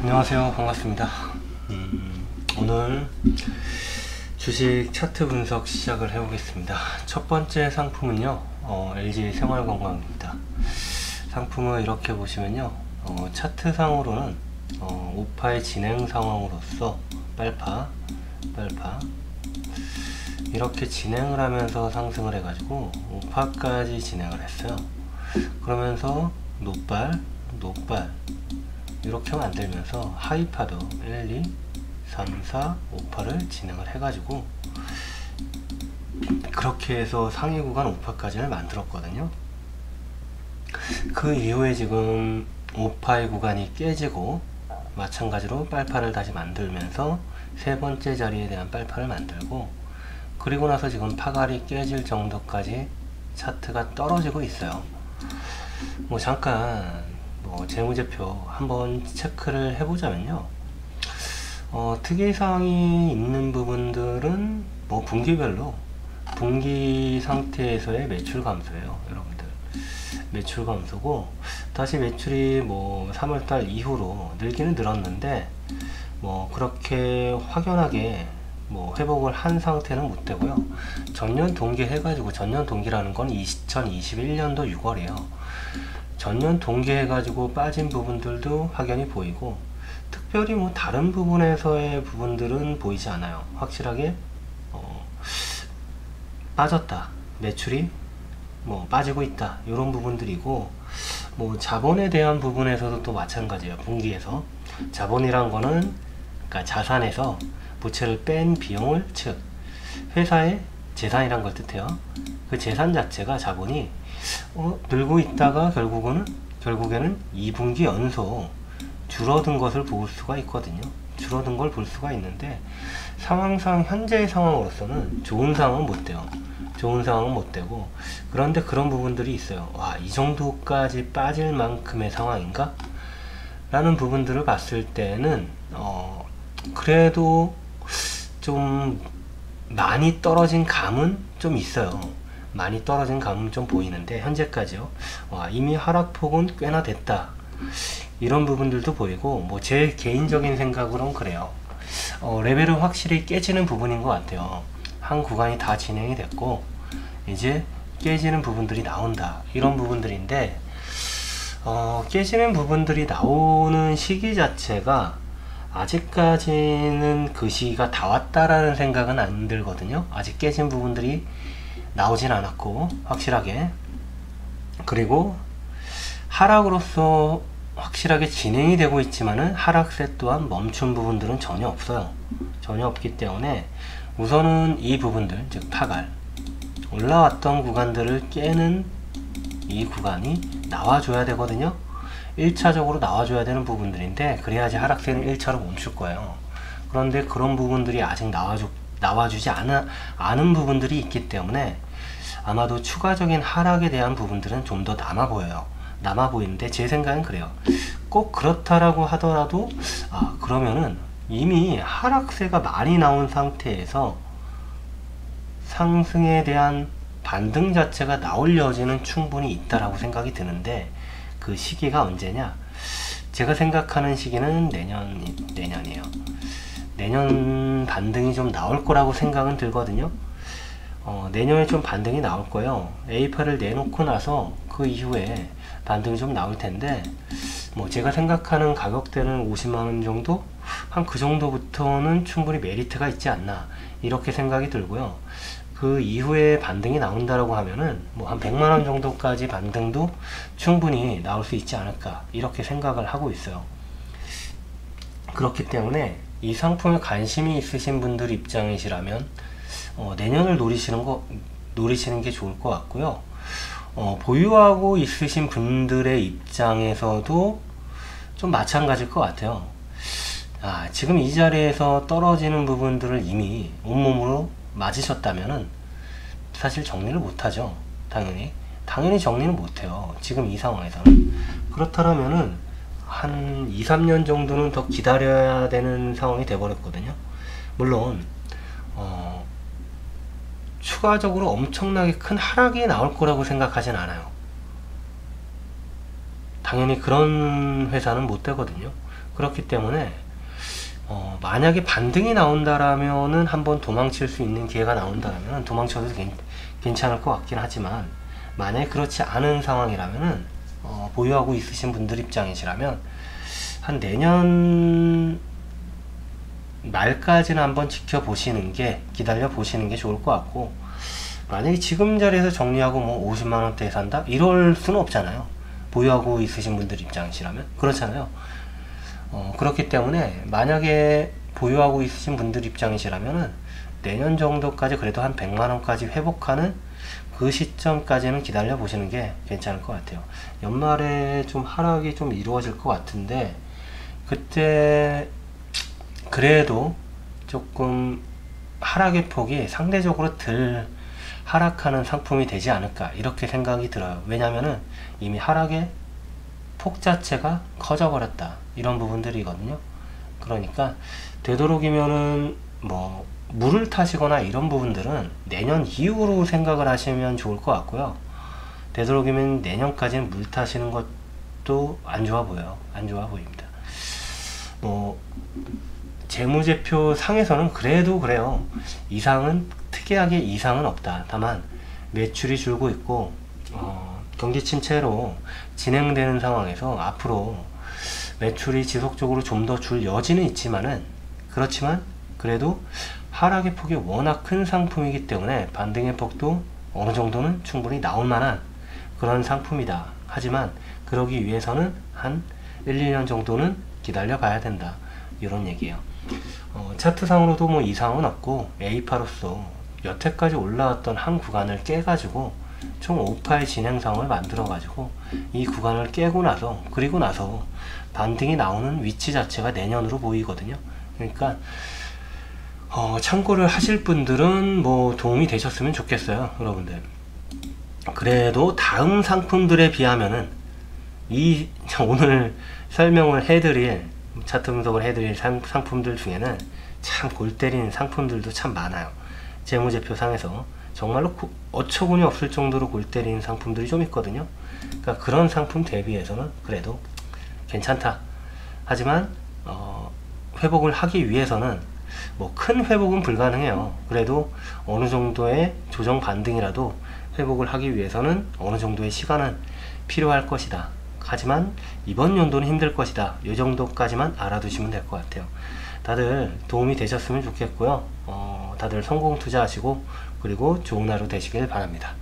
안녕하세요. 반갑습니다. 오늘 주식 차트 분석 시작을 해보겠습니다. 첫 번째 상품은요, LG 생활건강입니다. 상품을 이렇게 보시면요, 차트상으로는 오파의 진행 상황으로서 빨파 이렇게 진행을 하면서 상승을 해가지고 오파까지 진행을 했어요. 그러면서 노빨 이렇게 만들면서 하이파도 1, 2, 3, 4, 5파를 진행을 해가지고 그렇게 해서 상위 구간 5파까지를 만들었거든요. 그 이후에 지금 5파의 구간이 깨지고 마찬가지로 빨파를 다시 만들면서 세 번째 자리에 대한 빨파를 만들고, 그리고 나서 지금 파갈이 깨질 정도까지 차트가 떨어지고 있어요. 잠깐 재무제표 한번 체크를 해보자면요, 특이사항이 있는 부분들은 분기별로 분기 상태에서의 매출 감소예요. 여러분들 매출 감소고, 다시 매출이 3월달 이후로 늘기는 늘었는데 그렇게 확연하게 회복을 한 상태는 못 되고요. 전년 동기 해가지고, 전년 동기라는 건 2021년도 6월이에요 전년 동기 해가지고 빠진 부분들도 확연히 보이고, 특별히 다른 부분에서의 부분들은 보이지 않아요. 확실하게 빠졌다, 매출이 빠지고 있다, 이런 부분들이고, 자본에 대한 부분에서도 또 마찬가지예요. 분기에서 자본이란 거는 그러니까 자산에서 부채를 뺀 비용을, 즉 회사의 재산이란 걸 뜻해요. 그 재산 자체가, 자본이 늘고 있다가 결국에는 2분기 연속 줄어든 것을 볼 수가 있거든요. 줄어든 걸 볼 수가 있는데, 상황상 현재의 상황으로서는 좋은 상황은 못 돼요. 좋은 상황은 못 되고, 그런데 그런 부분들이 있어요. 와, 이 정도까지 빠질 만큼의 상황인가? 라는 부분들을 봤을 때는 그래도 좀 많이 떨어진 감은 좀 있어요. 많이 떨어진 감은 좀 보이는데, 현재까지요. 이미 하락폭은 꽤나 됐다, 이런 부분들도 보이고, 제 개인적인 생각으로는 그래요. 레벨은 확실히 깨지는 부분인 것 같아요. 한 구간이 다 진행이 됐고 이제 깨지는 부분들이 나온다, 이런 부분들인데, 깨지는 부분들이 나오는 시기 자체가 아직까지는 그 시기가 다 왔다라는 생각은 안 들거든요. 아직 깨진 부분들이 나오진 않았고, 확실하게. 그리고 하락으로서 확실하게 진행이 되고 있지만은 하락세 또한 멈춘 부분들은 전혀 없어요. 전혀 없기 때문에 우선은 이 부분들, 즉 파갈, 올라왔던 구간들을 깨는 이 구간이 나와줘야 되거든요. 1차적으로 나와줘야 되는 부분들인데, 그래야지 하락세는 1차로 멈출 거예요. 그런데 그런 부분들이 아직 나와주지 않은 부분들이 있기 때문에 아마도 추가적인 하락에 대한 부분들은 좀 더 남아 보여요. 남아 보이는데, 제 생각은 그래요. 꼭 그렇다라고 하더라도 그러면은 이미 하락세가 많이 나온 상태에서 상승에 대한 반등 자체가 나올 여지는 충분히 있다라고 생각이 드는데, 그 시기가 언제냐? 제가 생각하는 시기는 내년이에요. 내년 반등이 좀 나올 거라고 생각은 들거든요. 내년에 좀 반등이 나올 거예요. A8을 내놓고 나서 그 이후에 반등이 좀 나올 텐데, 제가 생각하는 가격대는 50만원 정도? 한 그 정도부터는 충분히 메리트가 있지 않나, 이렇게 생각이 들고요. 그 이후에 반등이 나온다라고 하면은 한 100만원 정도까지 반등도 충분히 나올 수 있지 않을까, 이렇게 생각을 하고 있어요. 그렇기 때문에 이 상품에 관심이 있으신 분들 입장이시라면 내년을 노리시는 게 좋을 것 같고요. 보유하고 있으신 분들의 입장에서도 좀 마찬가지일 것 같아요. 지금 이 자리에서 떨어지는 부분들을 이미 온몸으로 맞으셨다면은 사실 정리를 못하죠. 당연히 정리는 못해요. 지금 이 상황에서는. 그렇다면은 한 2, 3년 정도는 더 기다려야 되는 상황이 돼버렸거든요. 물론 추가적으로 엄청나게 큰 하락이 나올 거라고 생각하진 않아요. 당연히 그런 회사는 못 되거든요. 그렇기 때문에 만약에 반등이 나온다라면은 한번 도망칠 수 있는 기회가 나온다라면 도망쳐도 괜찮을 것 같긴 하지만, 만약에 그렇지 않은 상황이라면은 보유하고 있으신 분들 입장이시라면 한 내년 말까지는 한번 지켜보시는 게, 기다려 보시는 게 좋을 것 같고, 만약에 지금 자리에서 정리하고 뭐 50만원대에 산다? 이럴 수는 없잖아요. 보유하고 있으신 분들 입장이시라면. 그렇잖아요. 그렇기 때문에 만약에 보유하고 있으신 분들 입장이시라면은 내년 정도까지 그래도 한 100만원까지 회복하는 그 시점까지는 기다려 보시는 게 괜찮을 것 같아요. 연말에 좀 하락이 좀 이루어질 것 같은데, 그때 그래도 조금 하락의 폭이 상대적으로 덜 하락하는 상품이 되지 않을까, 이렇게 생각이 들어요. 왜냐면은 이미 하락의 폭 자체가 커져 버렸다, 이런 부분들이거든요. 그러니까 되도록이면은 뭐 물을 타시거나 이런 부분들은 내년 이후로 생각을 하시면 좋을 것 같고요. 되도록이면 내년까지는 물 타시는 것도 안 좋아 보여요. 안 좋아 보입니다. 뭐 재무제표 상에서는 그래도 그래요. 이상은, 특이하게 이상은 없다. 다만 매출이 줄고 있고 경기 침체로 진행되는 상황에서 앞으로 매출이 지속적으로 좀 더 줄 여지는 있지만은, 그렇지만 그래도 하락의 폭이 워낙 큰 상품이기 때문에 반등의 폭도 어느 정도는 충분히 나올 만한 그런 상품이다. 하지만 그러기 위해서는 한 1, 2년 정도는 기다려 봐야 된다, 이런 얘기예요. 차트상으로도 뭐 이상은 없고, A파로서 여태까지 올라왔던 한 구간을 깨가지고 총 5파의 진행상을 만들어 가지고 이 구간을 깨고 나서, 그리고 나서 반등이 나오는 위치 자체가 내년으로 보이거든요. 그러니까 참고를 하실 분들은 뭐 도움이 되셨으면 좋겠어요, 여러분들. 그래도 다음 상품들에 비하면은 이 오늘 설명을 해드릴, 차트 분석을 해드릴 상품들 중에는 참 골 때리는 상품들도 참 많아요. 재무제표 상에서 정말로 어처구니 없을 정도로 골 때리는 상품들이 좀 있거든요. 그러니까 그런 상품 대비해서는 그래도 괜찮다. 하지만 회복을 하기 위해서는 뭐 큰 회복은 불가능해요. 그래도 어느 정도의 조정 반등이라도 회복을 하기 위해서는 어느 정도의 시간은 필요할 것이다. 하지만 이번 연도는 힘들 것이다. 이 정도까지만 알아두시면 될 것 같아요. 다들 도움이 되셨으면 좋겠고요. 다들 성공 투자하시고, 그리고 좋은 하루 되시길 바랍니다.